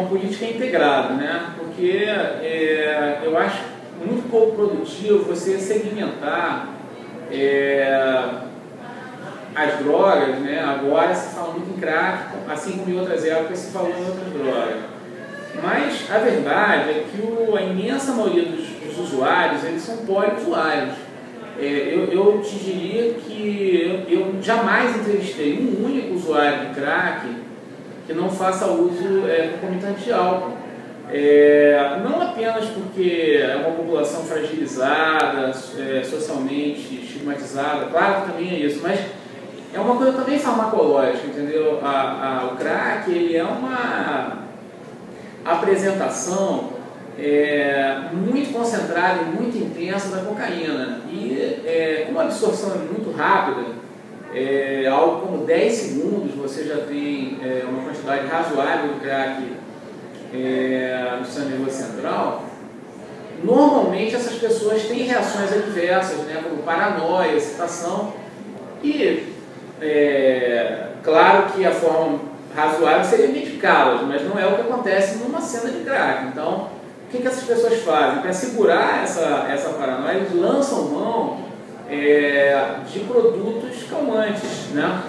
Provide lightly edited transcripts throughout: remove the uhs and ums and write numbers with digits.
uma política integrada, né? Porque eu acho muito pouco produtivo você segmentar as drogas, né? Agora se fala muito em crack, assim como em outras épocas se falou em outras drogas. Mas a verdade é que a imensa maioria dos usuários, eles são poliusuários. Eu te diria que eu jamais entrevistei um único usuário de crack que não faça uso concomitante de álcool. Não apenas porque é uma população fragilizada, socialmente estigmatizada, claro que também é isso, mas é uma coisa também farmacológica, entendeu? O crack, ele é uma apresentação muito concentrada e muito intensa da cocaína. E como a absorção é muito rápida, algo como 10 segundos você já tem uma quantidade razoável de crack no sistema nervoso central. Normalmente essas pessoas têm reações adversas, né, como paranoia, excitação, e claro que a forma razoável seria medicá-las, mas não é o que acontece numa cena de crack. Então, o que essas pessoas fazem? Para segurar essa paranoia, eles lançam mão de produtos calmantes, né?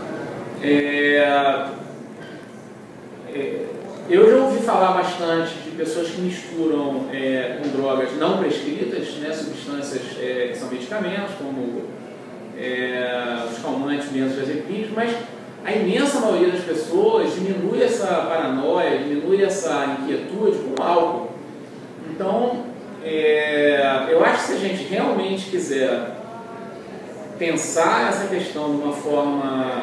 Eu já ouvi falar bastante de pessoas que misturam com drogas não prescritas, né, substâncias que são medicamentos, como os calmantes, benzodiazepínicos, mas a imensa maioria das pessoas diminui essa paranoia, diminui essa inquietude com álcool. Então, eu acho que se a gente realmente quiser pensar essa questão de uma forma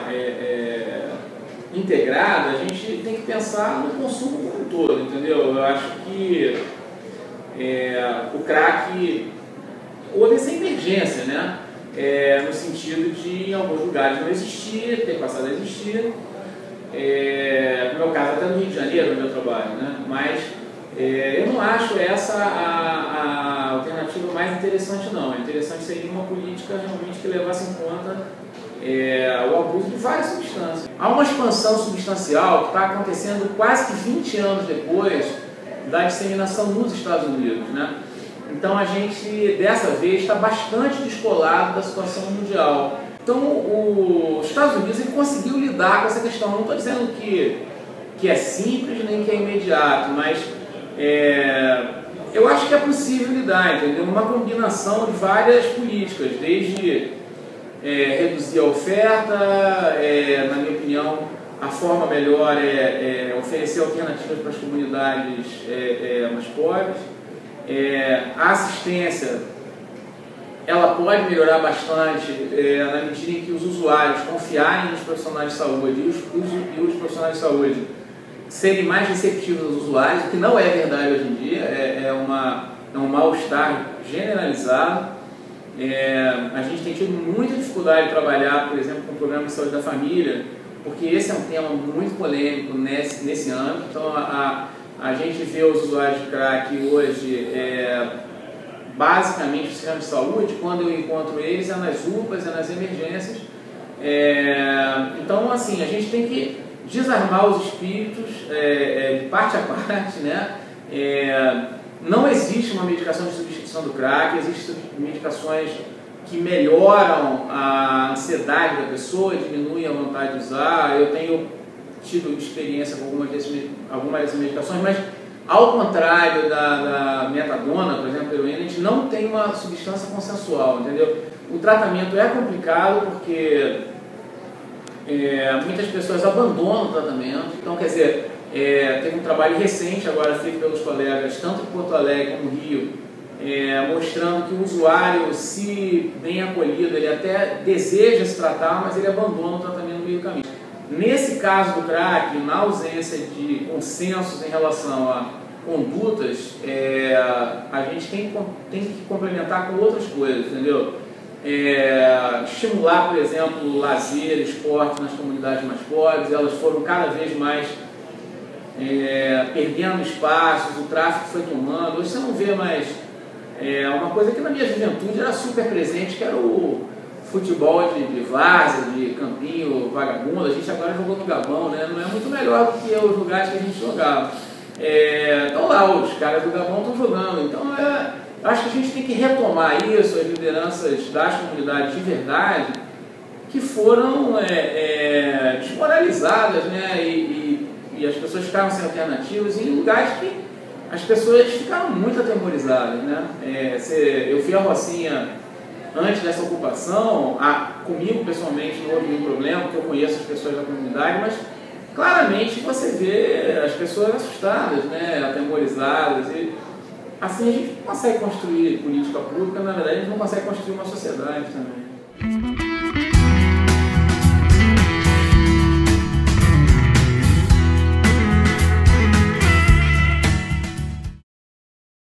integrada, a gente tem que pensar no consumo como um todo, entendeu? Eu acho que o crack houve essa emergência, né? No sentido de em alguns lugares não existir, ter passado a existir. No meu caso, até no Rio de Janeiro, no meu trabalho, né? Mas eu não acho essa a alternativa mais interessante, não. É interessante seria uma política realmente que levasse em conta o abuso de várias substâncias. Há uma expansão substancial que está acontecendo quase que 20 anos depois da disseminação nos Estados Unidos, né? Então a gente, dessa vez, está bastante descolado da situação mundial. Então os Estados Unidos ele conseguiu lidar com essa questão. Não estou dizendo que é simples nem que é imediato, mas eu acho que é possível lidar, entendeu? Uma combinação de várias políticas, desde reduzir a oferta, na minha opinião, a forma melhor é oferecer alternativas para as comunidades mais pobres. A assistência ela pode melhorar bastante na medida em que os usuários confiarem nos profissionais de saúde e os profissionais de saúde serem mais receptivos aos usuários, o que não é verdade hoje em dia, é um mal-estar generalizado. A gente tem tido muita dificuldade de trabalhar, por exemplo, com o programa de saúde da família, porque esse é um tema muito polêmico nesse âmbito. Então a gente vê os usuários de crack hoje basicamente no sistema de saúde. Quando eu encontro eles é nas UPAs, é nas emergências. Então assim, a gente tem que desarmar os espíritos de parte a parte, né? Não existe uma medicação de substituição do crack, existem medicações que melhoram a ansiedade da pessoa, diminuem a vontade de usar. Eu tenho tido experiência com algumas dessas medicações, mas ao contrário da metadona, por exemplo, heroína, a gente não tem uma substância consensual, entendeu? O tratamento é complicado porque muitas pessoas abandonam o tratamento. Então, quer dizer, teve um trabalho recente agora feito pelos colegas, tanto em Porto Alegre como no Rio, mostrando que o usuário, se bem acolhido, ele até deseja se tratar, mas ele abandona o tratamento no meio do caminho. Nesse caso do crack, na ausência de consensos em relação a condutas, a gente tem que complementar com outras coisas, entendeu? Estimular, por exemplo, lazer, esporte nas comunidades mais pobres. Elas foram cada vez mais perdendo espaços, o tráfico foi tomando. Hoje você não vê mais uma coisa que na minha juventude era super presente, que era o futebol de várzea, de campinho, vagabundo. A gente agora jogou no Gabão, né? Não é muito melhor do que os lugares que a gente jogava. Estão lá, os caras do Gabão estão jogando. Então, eu acho que a gente tem que retomar isso, as lideranças das comunidades de verdade, que foram desmoralizadas, né? E as pessoas ficaram sem alternativas em lugares que as pessoas ficaram muito atemorizadas, né? Eu fui à Rocinha antes dessa ocupação, comigo pessoalmente não houve nenhum problema, porque eu conheço as pessoas da comunidade, mas claramente você vê as pessoas assustadas, né? Atemorizadas, e assim a gente não consegue construir política pública, na verdade a gente não consegue construir uma sociedade também.